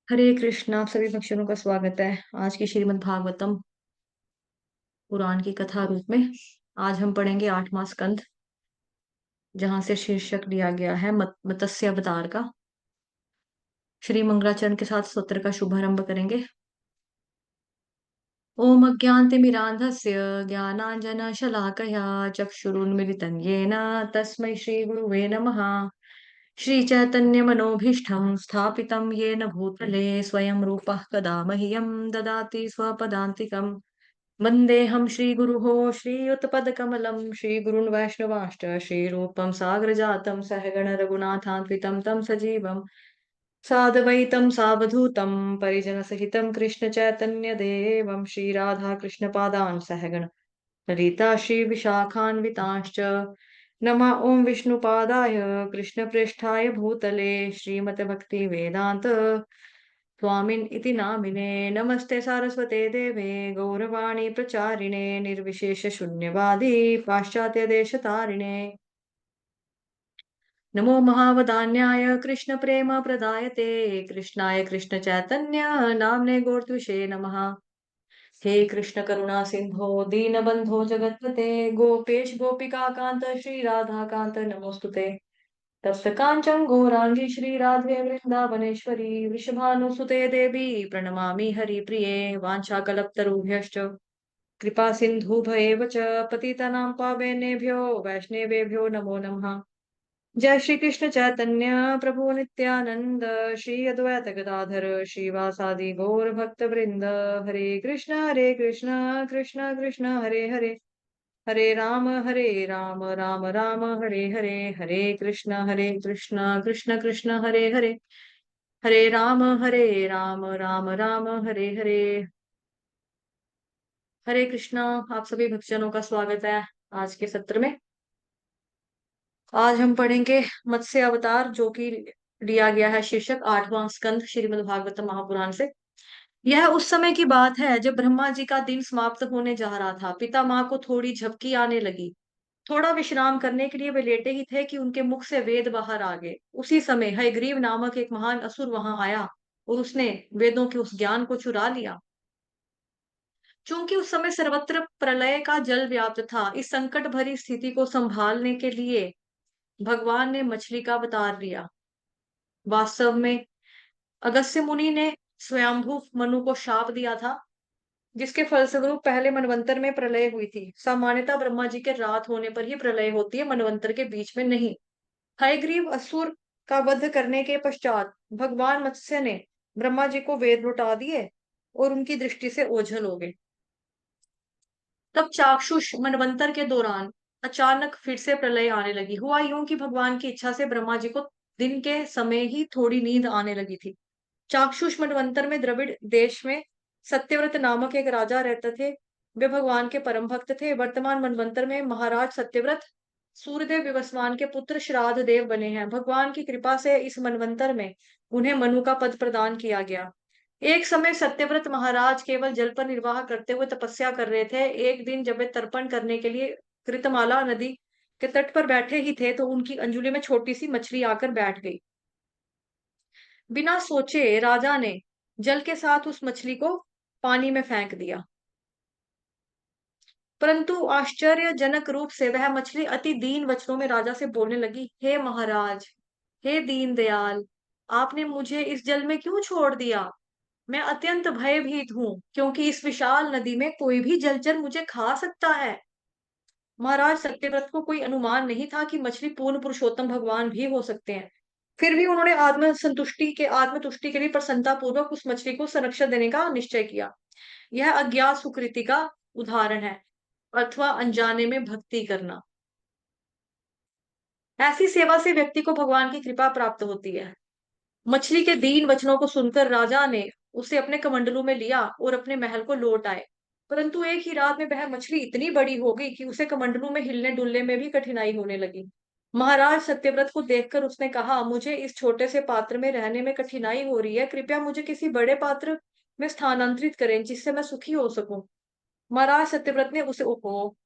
हरे कृष्णा। आप सभी भक्तों का स्वागत है आज की श्रीमद् भागवतम पुराण की कथा रूप में। आज हम पढ़ेंगे 8वां स्कंद, जहां से शीर्षक लिया गया है मत्स्य अवतार का। श्री मंगलाचरण के साथ स्तोत्र का शुभारंभ करेंगे। ओम अज्ञानतिमिरान्धस्य ज्ञानाञ्जनशलाकया चक्षुरुन्मिलितं येन तस्मै श्रीगुरुवे नमः। श्रीचैतन्यमनोभीष्टं स्थापितं येन भूतले स्वयं रूपः कदा मह्यं ददाति स्वपदान्तिकम्। वन्देऽहं श्रीगुरुः श्रीयुतपदकमलं श्रीगुरून् वैष्णवाश्च श्रीरूपं साग्रजातं सहगण रघुनाथान्वितं तं सजीवं साद्वैतं सावधूतं परिजनसहितं कृष्णचैतन्यदेवं श्रीराधाकृष्णपादान् सहगण ललिता श्रीविशाखान्वितांश्च नमः ॐ विष्णुपादाय कृष्णप्रेष्ठाय भूतले श्रीमते भक्तिवेदान्त स्वामिन् इति नामिने। नमस्ते सारस्वते देवे गौरवाणी प्रचारिणे निर्विशेष शून्यवादी पाश्चात्यदेशतारिणे। नमो महावदान्याय कृष्ण प्रेम प्रदायते कृष्णाय कृष्ण चैतन्य नाम्ने गोर्त्विषे नमः। हे कृष्ण करुणा सिंधो दीनबंधो जगत्पते गोपेश गोपिका कांत श्री राधा कांत नमोस्तुते। तप्त कांचन गौरांगी श्री राधे वृंदावनेश्वरी वृषभानुसुते देवी प्रणमामि हरिप्रिये वाञ्छाकल्पतरुभ्यश्च कृपा सिन्धुभयेव च पतितानां पावनेभ्यो वैष्णवेभ्यो नमो नमः। जय श्री कृष्ण चैतन्य प्रभु नित्यानंद श्री अद्वैत गदाधर श्रीवासादि गौर भक्त वृंद। हरे कृष्ण कृष्ण कृष्ण हरे हरे राम राम राम हरे हरे कृष्ण कृष्ण कृष्ण हरे राम राम राम हरे। हरे कृष्णा। आप सभी भक्तजनों का स्वागत है आज के सत्र में। आज हम पढ़ेंगे मत्स्य अवतार, जो कि लिया गया है शीर्षक 8वां स्कंद श्रीमद् भागवत महापुराण से। यह उस समय की बात है जब ब्रह्मा जी का दिन समाप्त होने जा रहा था। पिता माँ को थोड़ी झपकी आने लगी। थोड़ा विश्राम करने के लिए वे लेटे ही थे कि उनके मुख से वेद बाहर आ गए। उसी समय हयग्रीव नामक एक महान असुर वहां आया और उसने वेदों के उस ज्ञान को चुरा लिया। चूंकि उस समय सर्वत्र प्रलय का जल व्याप्त था, इस संकट भरी स्थिति को संभालने के लिए भगवान ने मछली का अवतार लिया। वास्तव में अगस्त्य मुनि ने स्वयंभू मनु को शाप दिया था, जिसके फलस्वरूप पहले मनवंतर में प्रलय हुई थी। सामान्यतः ब्रह्मा जी के रात होने पर ही प्रलय होती है, मनवंतर के बीच में नहीं। हयग्रीव असुर का वध करने के पश्चात भगवान मत्स्य ने ब्रह्मा जी को वेद लौटा दिए और उनकी दृष्टि से ओझल हो गए। तब चाक्षुष मनवंतर के दौरान अचानक फिर से प्रलय आने लगी। हुआ यूं कि भगवान की इच्छा से ब्रह्मा जी को दिन के समय ही थोड़ी नींद आने लगी थी। चाक्षुष मनवंतर में द्रविड़ देश में सत्यव्रत नामक एक राजा रहते थे। वे भगवान के परम भक्त थे। वर्तमान मनवंतर में महाराज सत्यव्रत सूर्यदेव विवस्वान के पुत्र श्राद्ध देव बने हैं। भगवान की कृपा से इस मनवंतर में उन्हें मनु का पद प्रदान किया गया। एक समय सत्यव्रत महाराज केवल जल पर निर्वाह करते हुए तपस्या कर रहे थे। एक दिन जब वे तर्पण करने के लिए कृतमाला नदी के तट पर बैठे ही थे, तो उनकी अंजुली में छोटी सी मछली आकर बैठ गई। बिना सोचे राजा ने जल के साथ उस मछली को पानी में फेंक दिया। परंतु आश्चर्यजनक रूप से वह मछली अति दीन वचनों में राजा से बोलने लगी। हे महाराज, हे दीन दयाल, आपने मुझे इस जल में क्यों छोड़ दिया? मैं अत्यंत भयभीत हूँ, क्योंकि इस विशाल नदी में कोई भी जलचर मुझे खा सकता है। महाराज सत्यव्रत को कोई अनुमान नहीं था कि मछली पूर्ण पुरुषोत्तम भगवान भी हो सकते हैं। फिर भी उन्होंने आत्मतुष्टि के लिए प्रसन्नता पूर्वक उस मछली को संरक्षण देने का निश्चय किया। यह अज्ञात सुकृति का उदाहरण है, अथवा अनजाने में भक्ति करना। ऐसी सेवा से व्यक्ति को भगवान की कृपा प्राप्त होती है। मछली के दीन वचनों को सुनकर राजा ने उसे अपने कमंडलू में लिया और अपने महल को लौट आए। परंतु एक ही रात में वह मछली इतनी बड़ी हो गई कि उसे कमंडलू में हिलने डुलने में भी कठिनाई होने लगी। महाराज सत्यव्रत को देखकर उसने कहा, मुझे इस छोटे से पात्र में रहने में कठिनाई हो रही है। कृपया मुझे किसी बड़े पात्र में स्थानांतरित करें, जिससे मैं सुखी हो सकूं। महाराज सत्यव्रत ने उसे ओहो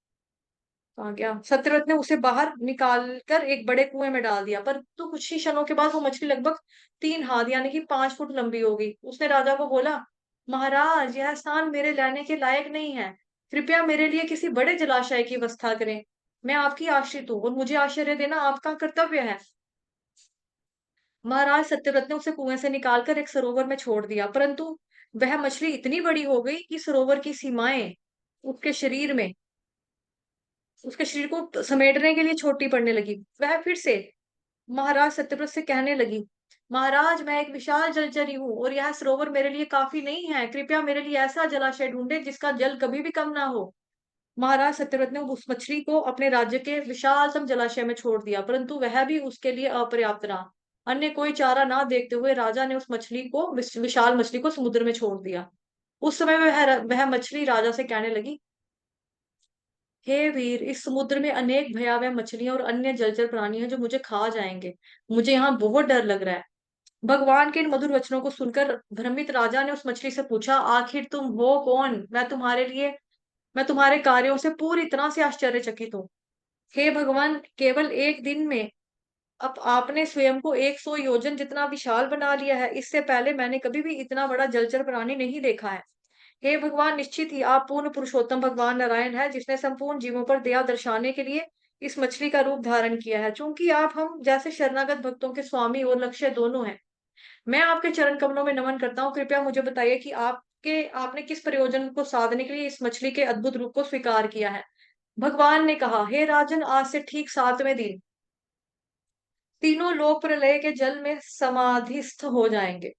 कहाँ गया? सत्यव्रत ने उसे बाहर निकाल कर एक बड़े कुएं में डाल दिया, परंतु कुछ ही क्षणों के बाद वो मछली लगभग 3 हाथ यानी कि 5 फुट लंबी हो गई। उसने राजा को बोला, महाराज, यह स्थान मेरे रहने के लायक नहीं है। कृपया मेरे लिए किसी बड़े जलाशय की व्यवस्था करें। मैं आपकी आश्रित हूँ और मुझे आश्रय देना आपका कर्तव्य है। महाराज सत्यव्रत ने उसे कुएं से निकालकर एक सरोवर में छोड़ दिया, परंतु वह मछली इतनी बड़ी हो गई कि सरोवर की सीमाएं उसके शरीर में उसके शरीर को समेटने के लिए छोटी पड़ने लगी। वह फिर से महाराज सत्यव्रत से कहने लगी, महाराज, मैं एक विशाल जलचरी हूँ और यह सरोवर मेरे लिए काफी नहीं है। कृपया मेरे लिए ऐसा जलाशय ढूंढे जिसका जल कभी भी कम ना हो। महाराज सत्यव्रत ने उस मछली को अपने राज्य के विशालतम जलाशय में छोड़ दिया, परंतु वह भी उसके लिए अपर्याप्त रहा। अन्य कोई चारा ना देखते हुए राजा ने उस मछली को विशाल मछली को समुद्र में छोड़ दिया। उस समय वह मछली राजा से कहने लगी, हे वीर, इस समुद्र में अनेक भयावह मछलियां और अन्य जलचर प्राणी हैं जो मुझे खा जाएंगे। मुझे यहाँ बहुत डर लग रहा है। भगवान के इन मधुर वचनों को सुनकर भ्रमित राजा ने उस मछली से पूछा, आखिर तुम हो कौन? मैं तुम्हारे कार्यों से पूरी तरह से आश्चर्यचकित हूँ। हे भगवान, केवल एक दिन में अब आपने स्वयं को 100 योजन जितना विशाल बना लिया है। इससे पहले मैंने कभी भी इतना बड़ा जलचर प्राणी नहीं देखा है। हे भगवान, निश्चित ही आप पूर्ण पुरुषोत्तम भगवान नारायण है, जिसने संपूर्ण जीवों पर दया दर्शाने के लिए इस मछली का रूप धारण किया है। चूंकि आप हम जैसे शरणागत भक्तों के स्वामी और लक्ष्य दोनों हैं, मैं आपके चरण कमलों में नमन करता हूँ। कृपया मुझे बताइए कि आपने किस प्रयोजन को साधने के लिए इस मछली के अद्भुत रूप को स्वीकार किया है। भगवान ने कहा, हे राजन, आज से ठीक 7वें दिन तीनों लोक प्रलय के जल में समाधिस्थ हो जाएंगे।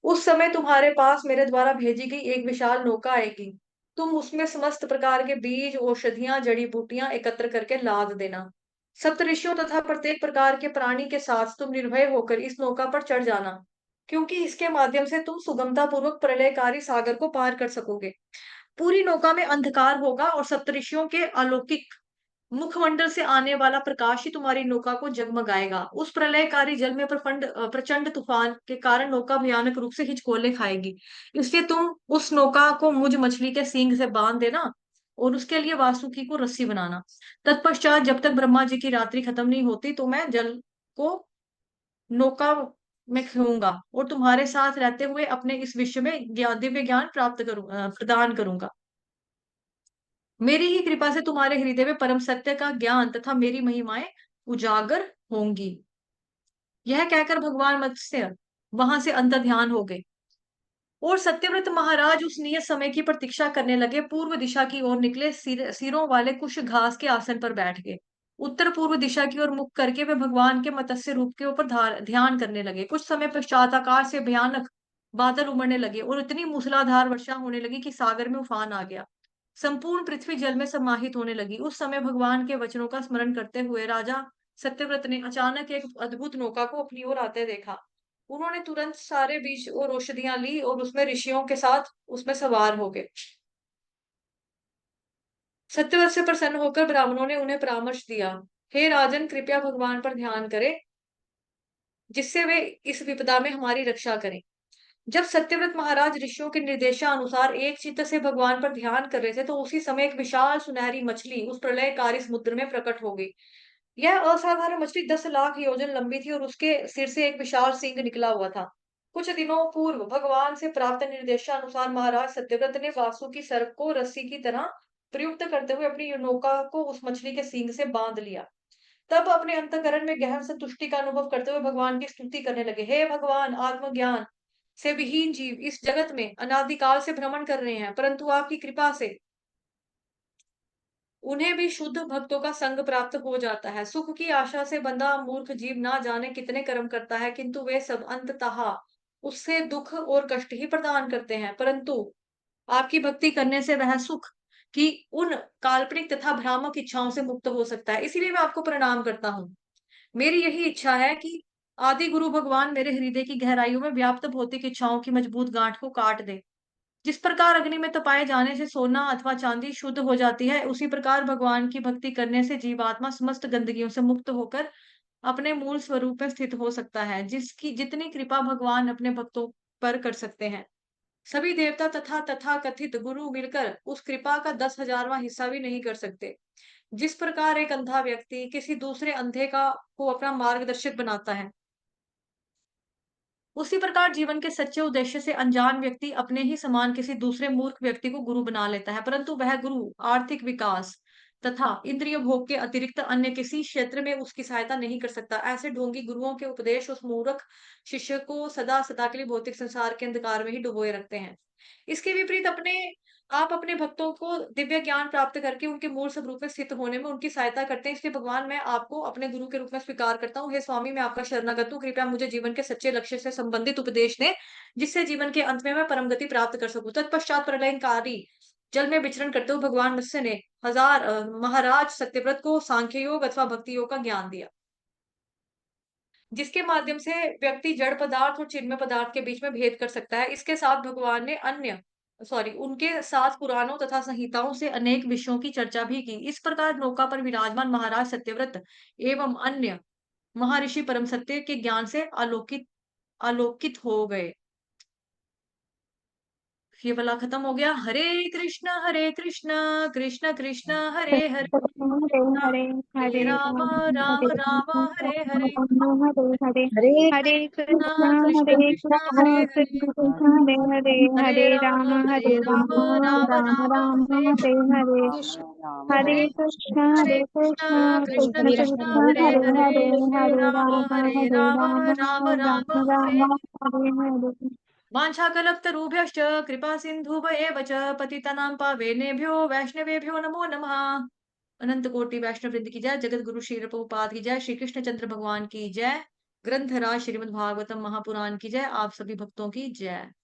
उस समय तुम्हारे पास मेरे द्वारा भेजी गई एक विशाल नौका आएगी। तुम उसमें समस्त प्रकार के बीज, औषधियां, जड़ी बूटियां एकत्र करके लाद देना। सप्तऋषियों तथा प्रत्येक प्रकार के प्राणी के साथ तुम निर्भय होकर इस नौका पर चढ़ जाना, क्योंकि इसके माध्यम से तुम सुगमता पूर्वक प्रलयकारी सागर को पार कर सकोगे। पूरी नौका में अंधकार होगा और सप्तऋषियों के अलौकिक मुखमंडल से आने वाला प्रकाश ही तुम्हारी नौका को जगमगाएगा। उस प्रलयकारी जल में प्रचंड तूफान के कारण नौका भयानक रूप से हिचकोले खाएगी। इसलिए तुम उस नौका को मुझ मछली के सींग से बांध देना और उसके लिए वासुकी को रस्सी बनाना। तत्पश्चात जब तक ब्रह्मा जी की रात्रि खत्म नहीं होती तो मैं जल को नौका में खेऊंगा और तुम्हारे साथ रहते हुए अपने इस विश्व में दिव्य ज्ञान प्रदान करूंगा। मेरी ही कृपा से तुम्हारे हृदय में परम सत्य का ज्ञान तथा मेरी महिमाएं उजागर होंगी। यह कहकर भगवान मत्स्य वहां से अंतर ध्यान हो गए और सत्यव्रत महाराज उस नियत समय की प्रतीक्षा करने लगे। पूर्व दिशा की ओर निकले सिरों वाले कुश घास के आसन पर बैठ गए। उत्तर पूर्व दिशा की ओर मुख करके वे भगवान के मत्स्य रूप के ऊपर ध्यान करने लगे। कुछ समय पश्चात आकाश से भयानक बादल उमड़ने लगे और इतनी मूसलाधार वर्षा होने लगी कि सागर में उफान आ गया। संपूर्ण पृथ्वी जल में समाहित होने लगी। उस समय भगवान के वचनों का स्मरण करते हुए राजा सत्यव्रत ने अचानक एक अद्भुत नौका को अपनी ओर आते देखा। उन्होंने तुरंत सारे बीज और औषधियां ली और उसमें ऋषियों के साथ उसमें सवार हो गए। सत्यव्रत से प्रसन्न होकर ब्राह्मणों ने उन्हें परामर्श दिया, हे राजन, कृपया भगवान पर ध्यान करें, जिससे वे इस विपदा में हमारी रक्षा करें। जब सत्यव्रत महाराज ऋषियों के निर्देशानुसार एक चित्त से भगवान पर ध्यान कर रहे थे, तो उसी समय एक विशाल सुनहरी मछली उस प्रलयकारी समुद्र में प्रकट हो गई। यह असाधारण मछली 10 लाख योजन लंबी थी और उसके सिर से एक विशाल सींग निकला हुआ था। कुछ दिनों पूर्व भगवान से प्राप्त निर्देशानुसार महाराज सत्यव्रत ने वासुकी सर्प को रस्सी की तरह प्रयुक्त करते हुए अपनी नौका को उस मछली के सींग से बांध लिया। तब अपने अंतःकरण में गहन संतुष्टि का अनुभव करते हुए भगवान की स्तुति करने लगे, हे भगवान, आत्मज्ञान से विहीन जीव इस जगत में अनादिकाल से भ्रमण कर रहे हैं, परंतु आपकी कृपा से उन्हें भी शुद्ध भक्तों का संग प्राप्त हो जाता है। सुख की आशा से बंधा मूर्ख जीव ना जाने कितने कर्म करता है, किंतु वे सब अंततः उससे दुख और कष्ट ही प्रदान करते हैं। परंतु आपकी भक्ति करने से वह सुख की उन काल्पनिक तथा भ्रामक इच्छाओं से मुक्त हो सकता है। इसीलिए मैं आपको प्रणाम करता हूँ। मेरी यही इच्छा है कि आदि गुरु भगवान मेरे हृदय की गहराइयों में व्याप्त भौतिक इच्छाओं की मजबूत गांठ को काट दे। जिस प्रकार अग्नि में तपाए जाने से सोना अथवा चांदी शुद्ध हो जाती है, उसी प्रकार भगवान की भक्ति करने से जीवात्मा समस्त गंदगियों से मुक्त होकर अपने मूल स्वरूप में स्थित हो सकता है, जिसकी जितनी कृपा भगवान अपने भक्तों पर कर सकते हैं। सभी देवता तथा तथा कथित गुरु मिलकर उस कृपा का 10,000वां हिस्सा भी नहीं कर सकते। जिस प्रकार एक अंधा व्यक्ति किसी दूसरे अंधे का को अपना मार्गदर्शक बनाता है, उसी प्रकार जीवन के सच्चे उद्देश्य से अनजान व्यक्ति अपने ही समान किसी दूसरे मूर्ख व्यक्ति को गुरु बना लेता है, परंतु वह गुरु आर्थिक विकास तथा इंद्रिय भोग के अतिरिक्त अन्य किसी क्षेत्र में उसकी सहायता नहीं कर सकता। ऐसे ढोंगी गुरुओं के उपदेश उस मूर्ख शिष्य को सदा सदा के लिए भौतिक संसार के अंधकार में ही डुबोए रखते हैं। इसके विपरीत आप अपने भक्तों को दिव्य ज्ञान प्राप्त करके उनके मूल स्वरूप में स्थित होने में उनकी सहायता करते हैं। इसलिए भगवान, मैं आपको अपने गुरु के रूप में स्वीकार करता हूँ। हे स्वामी, मैं आपका शरणागत हूँ। कृपया मुझे जीवन के सच्चे लक्ष्य से संबंधित उपदेश दें, जिससे जीवन के अंत में मैं परम गति प्राप्त कर सकूँ। तत्पश्चात प्रलयंकारी जल में विचरण करते हुए भगवान मत्स्य ने महाराज सत्यव्रत को सांख्य योग अथवा भक्ति योग का ज्ञान दिया, जिसके माध्यम से व्यक्ति जड़ पदार्थ और चिन्मय पदार्थ के बीच में भेद कर सकता है। इसके साथ भगवान ने उनके साथ पुराणों तथा संहिताओं से अनेक विषयों की चर्चा भी की। इस प्रकार नौका पर विराजमान महाराज सत्यव्रत एवं अन्य महर्षि परम सत्य के ज्ञान से आलोकित हो गए। ये वाला खत्म हो गया। हरे कृष्णा कृष्ण कृष्ण हरे हरे, हरे हरे हरे हरे राम राम हरे राम हरे हरे, हरे हरे हरे हरे कृष्णा हरे कृष्ण कृष्ण कृष्ण हरे हरे, कृष्ण कृष्ण हरे हरे हरे राम हरे राम राम राम राम राम हरे हरे हरे कृष्ण राम हरे हरे, राम कृष्ण हरे कृष्ण कृष्ण कृष्ण कृष्ण कृष्ण हरे हरे हरे, हरे हरे हरे राम हरे राम राम राम राम राम हरे। हरे हरे वाञ्छाकल्पतरुभ्यश्च कृपासिन्धुभ एव च पतितानां पावनेभ्यो वैष्णवेभ्यो नमो नमः। अनंत कोटि वैष्णव वृंद की जय। जगत गुरु श्री प्रभुपाद की जय। श्री कृष्ण चंद्र भगवान की जय। ग्रंथराज श्रीमद् भागवतम महापुराण की जय। आप सभी भक्तों की जय।